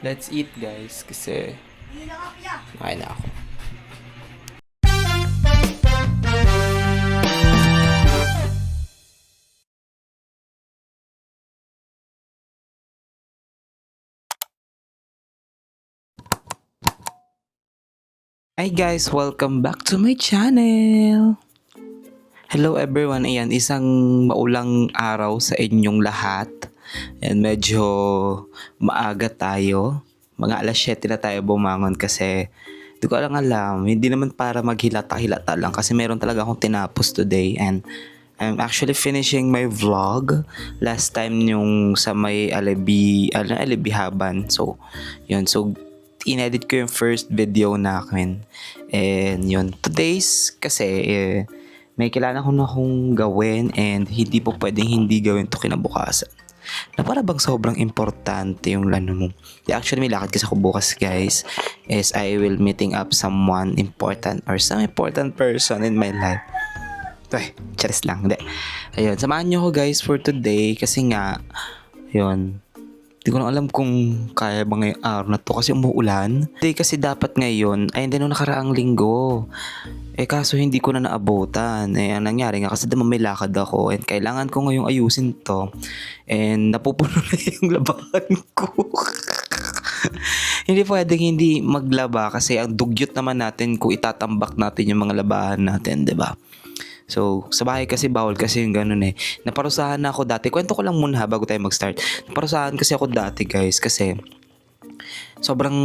Let's eat guys kasi kumain na ako. Hi guys, welcome back to my channel. Hello everyone, ayan, isang maulang araw sa inyong lahat. And medyo maaga tayo. Mga alas 7 na tayo bumangon kasi hindi ko alam, hindi naman para maghilata-hilata lang kasi meron talaga akong tinapos today and I'm actually finishing my vlog last time yung sa may Alibihaban. So, yun. So, inedit ko yung first video namin. And yun, today's kasi may kailangan ko na akong gawin and hindi po pwedeng hindi gawin to kinabukasan. Na para bang sobrang importante yung lano mo. Actually, may lakad kasi ako bukas guys. Is I will meeting up someone important or some important person in my life. Ay, charis lang. Hindi. Ayun, samahan nyo ko guys for today kasi nga, yun, hindi ko lang alam kung kaya ba ngayong araw na to kasi umuulan. Hindi kasi dapat ngayon, ay hindi nung nakaraang linggo. Kaso hindi ko na naabutan. Ang nangyari nga kasi may lakad ako and kailangan ko ngayong ayusin to. And napupuno na yung labahan ko. Hindi pwedeng hindi maglaba kasi ang dugyot naman natin kung itatambak natin yung mga labahan natin, 'di ba? So, sa bahay kasi bawal kasi yung ganun eh. Naparusahan na ako dati. Kwento ko lang muna bago tayo mag-start. Naparusahan kasi ako dati guys kasi sobrang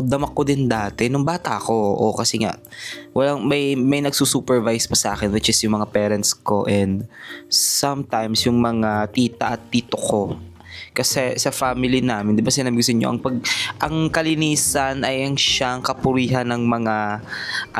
damak ko din dati nung bata ako. O kasi nga may nagsusupervise pa sa akin which is yung mga parents ko and sometimes yung mga tita at tito ko. Kasi sa family namin, 'di ba sinabi ko sa inyo, ang kalinisan ay ang siyang kapurihan ng mga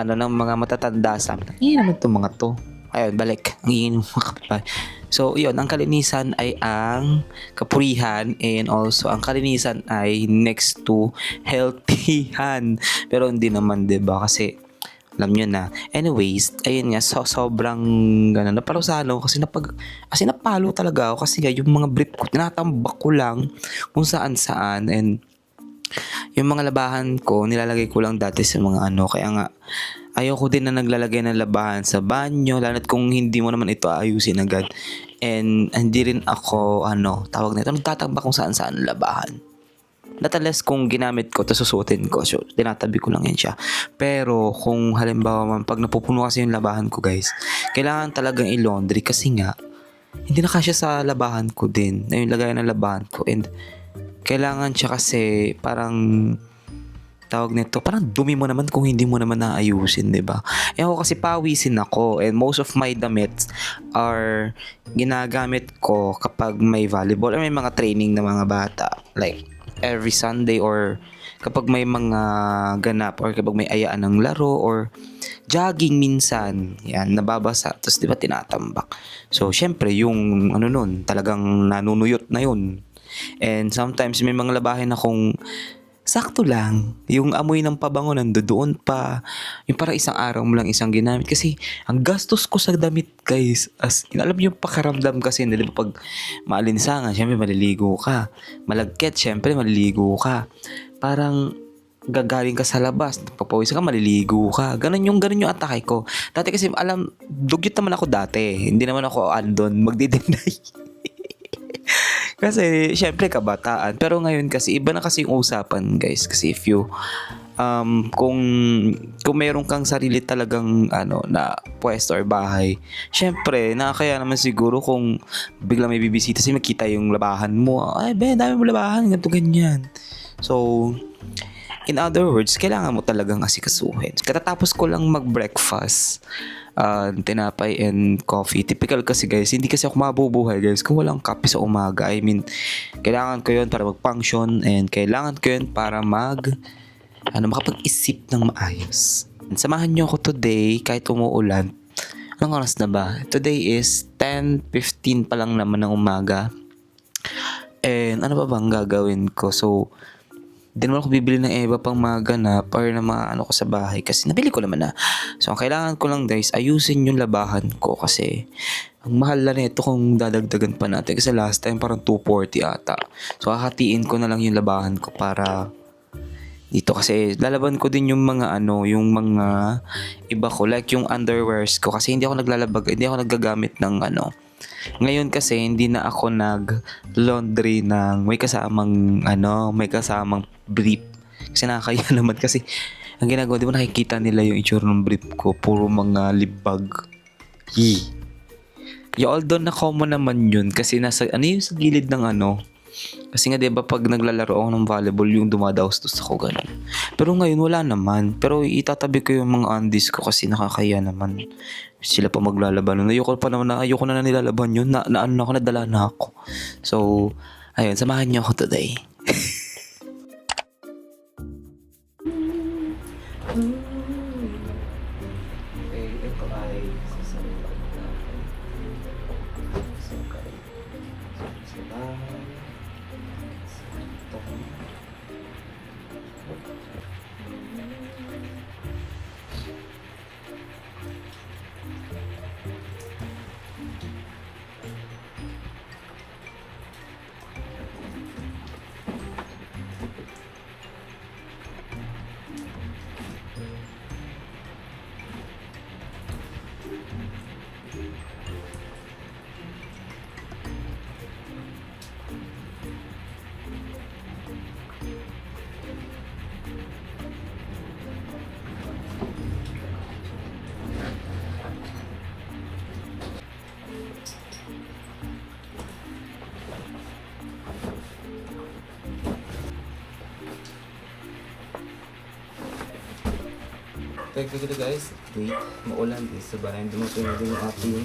ng mga matatanda sa amin. Ngayon naman 'tong mga 'to. Ayun, balik. Ang ingin ng mga kapitbahay. So, yun, ang kalinisan ay ang kapurihan and also ang kalinisan ay next to healthyhan. Pero hindi naman, 'di ba? Kasi alam nyo na. Anyways, ayun nga, sobrang gano'n. Naparusahan ako kasi napalo talaga ako kasi nga yung mga brief ko, tinatambak ko lang kung saan-saan and yung mga labahan ko, nilalagay ko lang dati sa mga kaya nga, ayoko din na naglalagay ng labahan sa banyo, lalo't kung hindi mo naman ito ayusin agad. And hindi rin ako, tawag nito, nagtatambak kung saan-saan labahan. Natalas kung ginamit ko, tapos susuotin ko. So, tinatabi ko lang yan siya. Pero, kung halimbawa man, pag napupuno kasi yung labahan ko, guys, kailangan talagang i-laundry kasi nga, hindi na kasya sa labahan ko din. Na yung lagayan ng labahan ko. And, kailangan siya kasi parang, tawag nito, parang dumi mo naman kung hindi mo naman naayusin, di ba? Ako kasi pawisin ako and most of my damit are ginagamit ko kapag may volleyball or may mga training ng mga bata. Like, every Sunday or kapag may mga ganap or kapag may ayaan ng laro or jogging minsan, yan, nababasa, tapos di ba tinatambak. So, syempre, yung nun, talagang nanunuyot na yun. And sometimes may mga labahin akong sakto lang, yung amoy ng pabango nandoon pa, yung parang isang araw mo lang isang ginamit kasi ang gastos ko sa damit guys, as in, alam yung pakaramdam kasi di ba pag maalinsangan, syempre maliligo ka, malagkit, syempre maliligo ka, parang gagaling ka sa labas, papawis ka, maliligo ka, ganun yung atake ko. Dati kasi dugyot naman ako dati, hindi naman ako andon magdi-deny. Kasi, syempre, kabataan. Pero ngayon kasi, iba na kasi yung usapan, guys. Kasi if you, kung meron kang sarili talagang, na pwesto or bahay, syempre, nakakaya naman siguro kung bigla may bibisita kasi makita yung labahan mo. Ay, dami mo labahan, ganito, ganyan. So, in other words, kailangan mo talagang asikasuhin. Katatapos ko lang mag-breakfast, tinapay and coffee. Typical kasi guys, hindi kasi ako mabubuhay guys kung walang kape sa umaga. I mean, kailangan ko yun para mag-function and kailangan ko yun para makapag-isip ng maayos. And samahan nyo ako today kahit umuulan. Anong oras na ba? Today is 10:15 pa lang naman ng umaga. And ano ba bang gagawin ko? So, Di naman ako bibili ng iba pang mga ganap or na mga ano ko sa bahay kasi nabili ko naman na. So, ang kailangan ko lang guys, ayusin yung labahan ko kasi ang mahal na nito kung dadagdagan pa natin kasi last time parang 240 ata. So, hahatiin ko na lang yung labahan ko para dito kasi lalaban ko din yung mga ano, yung mga iba ko like yung underwears ko kasi hindi ako nagagamit ng ano. Ngayon kasi hindi na ako nag-laundry ng may kasamang brief. Kasi nakakaya naman kasi ang ginagawa, di ba nakikita nila yung itsura ng brief ko, puro mga libag. Yee. Although na common naman yun kasi nasa ano yung sa gilid ng ano. Kasi nga 'di ba pag naglalaro ako ng volleyball yung dumadaos-dos ako ganun. Pero ngayon wala naman. Pero itatabi ko yung mga undies ko kasi nakakaya naman. Sila pa maglalaban. Ayoko na nilalaban yun. Ano na ako, nadala na ako. So, ayun, samahan niyo ako today. Okay, ito ay sasabihin natin. Okay. So, teka guys, wait, maulan din sa bahay. Dumating na din yung ating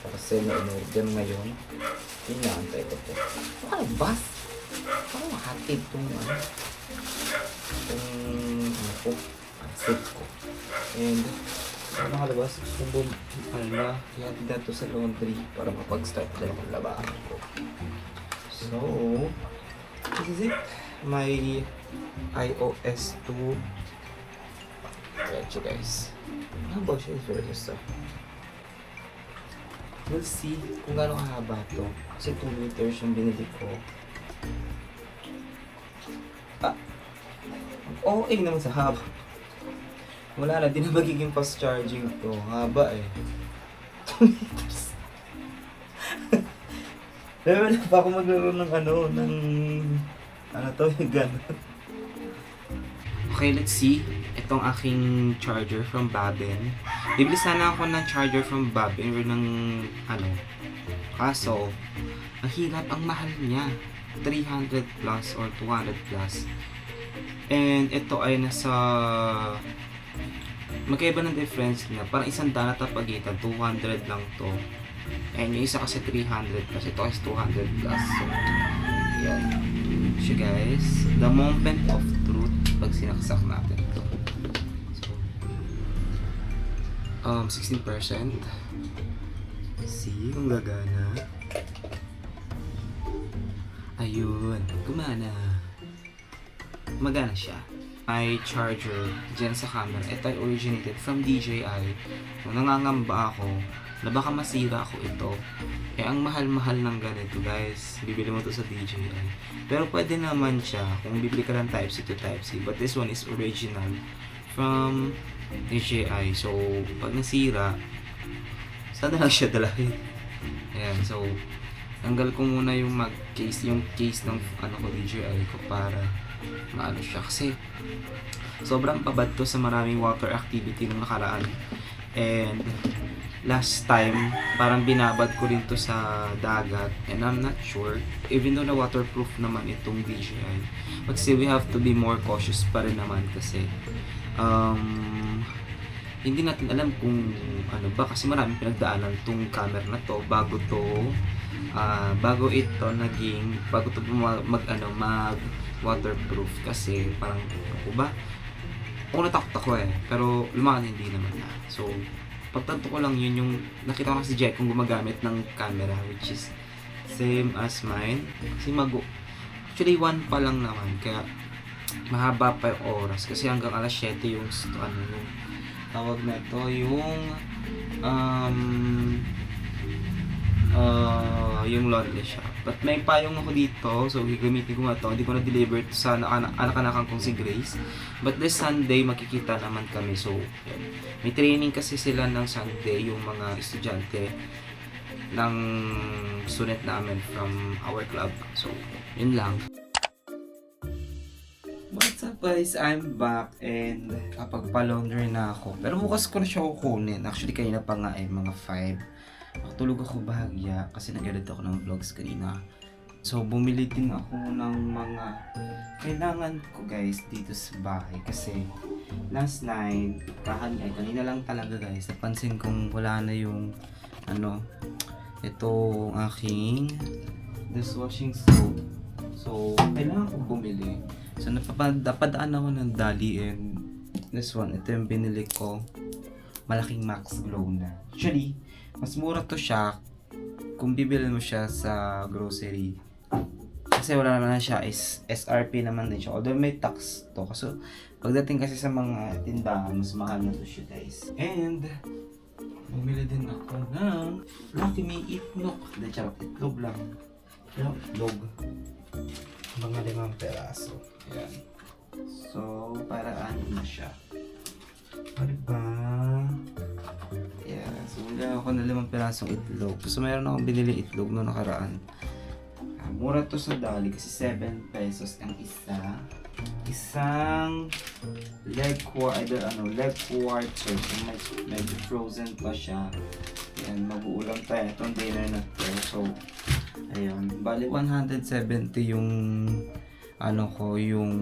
kasi na-order ngayon. Inaantay ko po. Ano bus? Ano mahatid itong ko, set ko. And, nakalabas, ihatid na ito sa laundry para mapag-start na yung labahan ko. So, this is it. My iOS 2 Retro guys. Ano ba siya versus we'll see kung gaano kahaba to. Kasi 2 meters yung binili ko. Okay naman sa haba. Wala na, di na magiging fast charging to. Haba eh. 2 meters. Pero wala pa ako maglaro ng yung gano'n. Okay, let's see. Itong aking charger from Babin. Bibili sana ako ng charger from Babin or ng kaso, ang hirap, ang mahal niya. 300 plus or 200 plus. And ito ay nasa magkaiba ng difference niya. Parang isang dana pagitan, 200 lang to. And yung isa kasi 300 plus. Ito kasi 200 plus. So, yan. So guys, the moment of truth pag sinaksak natin ito. So, 16%. See kung gagana. Ayun, gumana. Magana siya. May charger dyan sa camera. Ito ay originated from DJI. So, nangangamba ako na baka masira ako ito. Ang mahal-mahal ng ganito guys. Bibili mo to sa DJI. Pero pwede naman siya kung bibili ka ng Type-C to Type-C. But this one is original from DJI. So, pag nasira, saan na lang siya dalahin? Ayan, so, tanggal ko muna yung case ng ko DJI ko para maano siya. Kasi, sobrang pabad to sa maraming water activity nung nakaraan. And, last time, parang binabad ko rin to sa dagat. And I'm not sure, even though na waterproof naman itong DJI. But still, we have to be more cautious pa rin naman kasi hindi natin alam kung ano ba. Kasi maraming pinagdaanan tong camera na to bago ito mag waterproof. Kasi parang ako ba? Ako natakot ako pero lumakan hindi naman na. So, pagtanto ko lang yun yung nakita ko si Jack kung gumagamit ng camera which is same as mine. Kasi actually one pa lang naman kaya mahaba pa yung oras kasi hanggang alas 7 yung tawag na ito um yung laundry shop. But may payong ako dito, so gagamitin ko nga to. Hindi ko na-deliver to sa anak-anakan kong si Grace. But this Sunday, makikita naman kami. So, yan. May training kasi sila ng Sunday, yung mga estudyante ng student namin from our club. So, yun lang. What's up guys? I'm back and kapag-laundry na ako. Pero bukas ko na siya kukunin. Actually, kanina pa nga mga 5. Tulog ako bahagya kasi nag-edit ako ng vlogs kanina. So, bumili din ako ng mga kailangan ko guys dito sa bahay kasi last night, kanina lang talaga guys, napansin kong wala na yung ito aking dishwashing soap. So, kailangan ko bumili. So, napadaan ako ng Dali and this one, ito yung binili ko. Malaking Max Glow na. Actually, mas mura to siya kung bibili mo siya sa grocery. Kasi wala naman na siya, is SRP naman din siya. Although may tax to. Kasi pagdating kasi sa mga tindahan, mas mahal na to siya guys. And, bumili din ako ng Lucky Me Itlog. Hindi, charot, itlog lang. Pero itlog. Mga 5 peraso. Ayan. So, para ano na siya. Ano ba? Yeah, so wala ako na 5 pirasong itlog. So meron akong binili itlog noong nakaraan. Mura to sa Dali kasi 7 pesos ang isa. Isang leg quarter. So medyo frozen pa siya. Yan, mag-uulam tayo. Itong dinner na to. So, ayun. Bali 170 yung yung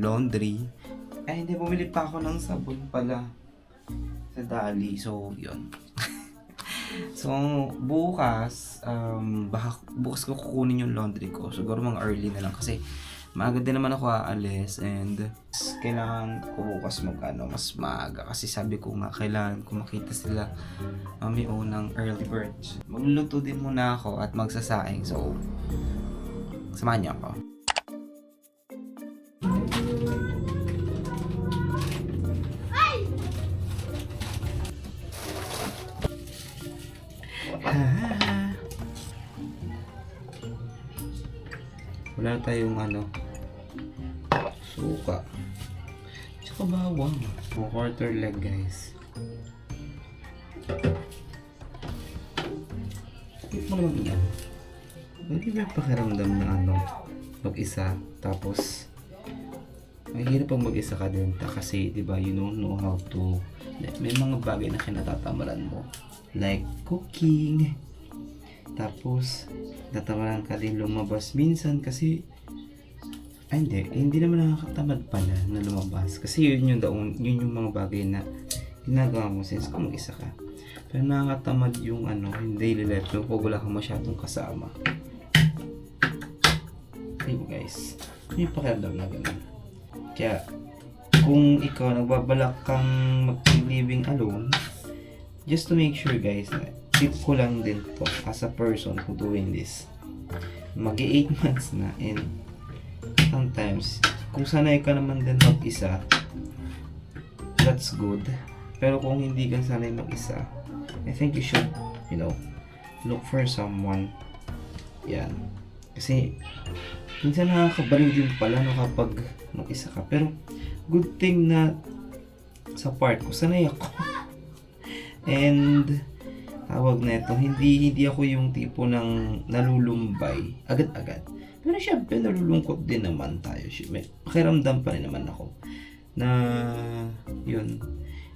laundry. Ay, hindi, bumili pa ako ng sabon pala sa Dali. So, yun. So, bukas ko kukunin yung laundry ko. Siguro mga early na lang kasi maaga din naman ako aalis and kailangan ko bukas mas maaga kasi sabi ko nga kailangan ko makita sila may unang early bird. Magluluto din muna ako at magsasaing. So, samahan niyo ako. Wala tayong suka. Tsaka bawang. Quarter leg guys. Hindi mo naman hindi ba pakiramdam na mag-isa. Tapos mahirap pag mag-isa ka din kasi diba you don't know how to, may mga bagay na kinatatamaran mo like cooking. Tapos tatamaran ka din lumabas minsan kasi hindi naman nakakatamad pala na lumabas kasi yun yung mga bagay na ginagawa mo since kung mag-isa ka. Pero nakakatamad yung yung daily life mo pag wala kang masyadong kasama. Diba guys, yung pakiramdam na ganun. Kaya kung ikaw nagbabalak kang mag-living alone, just to make sure guys na tip ko lang din to as a person who doing this. Mag-8 months na and sometimes kung sanay ka naman din mag-isa, that's good. Pero kung hindi ka sanay mag-isa, I think you should, look for someone. Yan. Kasi minsan nakakabaliw din pala kapag mag-isa ka. Pero good thing na sa part ko, sanay ako. And tawag na ito, hindi ako yung tipo ng nalulumbay agad-agad. Pero syempre nalulungkot din naman tayo. May pakiramdam pa rin naman ako na yun,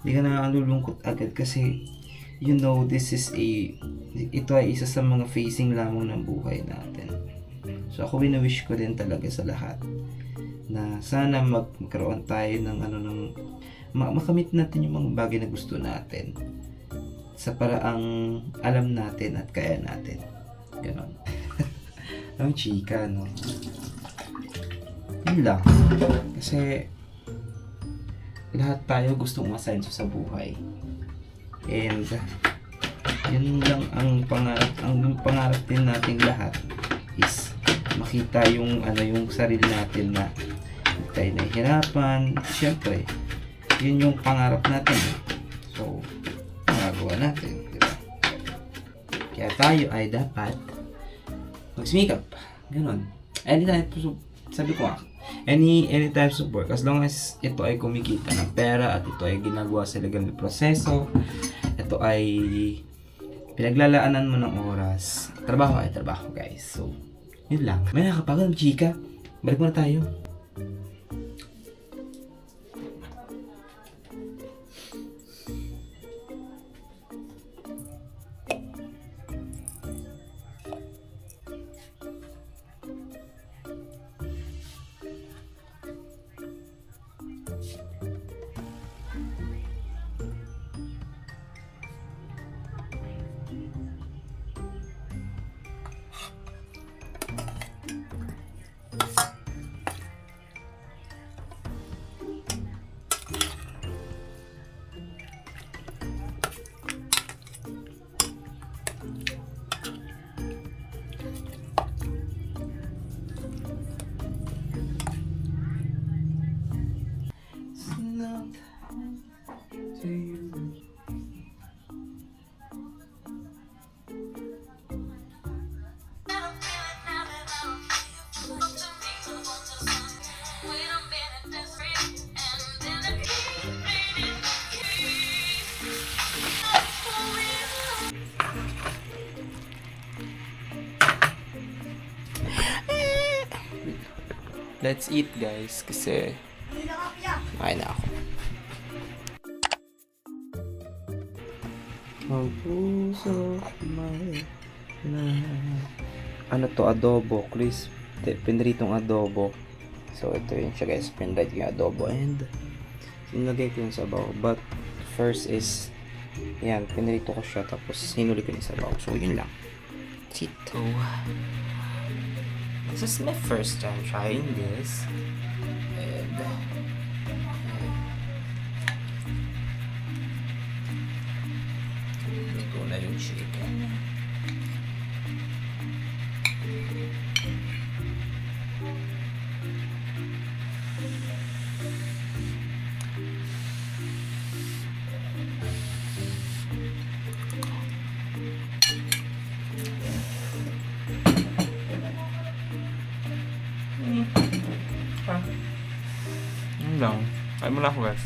hindi ka nalulungkot agad kasi ito ay isa sa mga facing lamang ng buhay natin. So ako wina-wish ko din talaga sa lahat na sana magkaroon tayo ng makamit natin yung mga bagay na gusto natin sa paraang alam natin at kaya natin. Ganon. Ang chika, no? Yun lang. Kasi lahat tayo gustong umasenso sa buhay. And yun lang ang pangarap din nating lahat is makita yung yung sarili natin na tayo nahihirapan. Siyempre, yun yung pangarap natin. So, magagawa natin. Diba? Kaya tayo ay dapat magsumikap. Ganon. Anytime, sabi ko nga, any types of work, as long as ito ay kumikita ng pera at ito ay ginagawa sa legal na proseso, ito ay pinaglalaanan mo ng oras. Trabaho ay trabaho, guys. So, yun lang. May nakakapagod ng chika. Balik muna tayo. Let's eat, guys, kasi kumain na ako. Ang puso may ano to, adobo, crisp, pinritong adobo. So ito yun siya, guys, pinrit yung adobo and sinagay ko yung sabaw. But first is yan, pinrito ko siya tapos hinuli ko yung sabaw. So yun lang. That's it. So, this is my first time trying this. And ito na yung chicken. Yun lang. Kain muna ako, guys.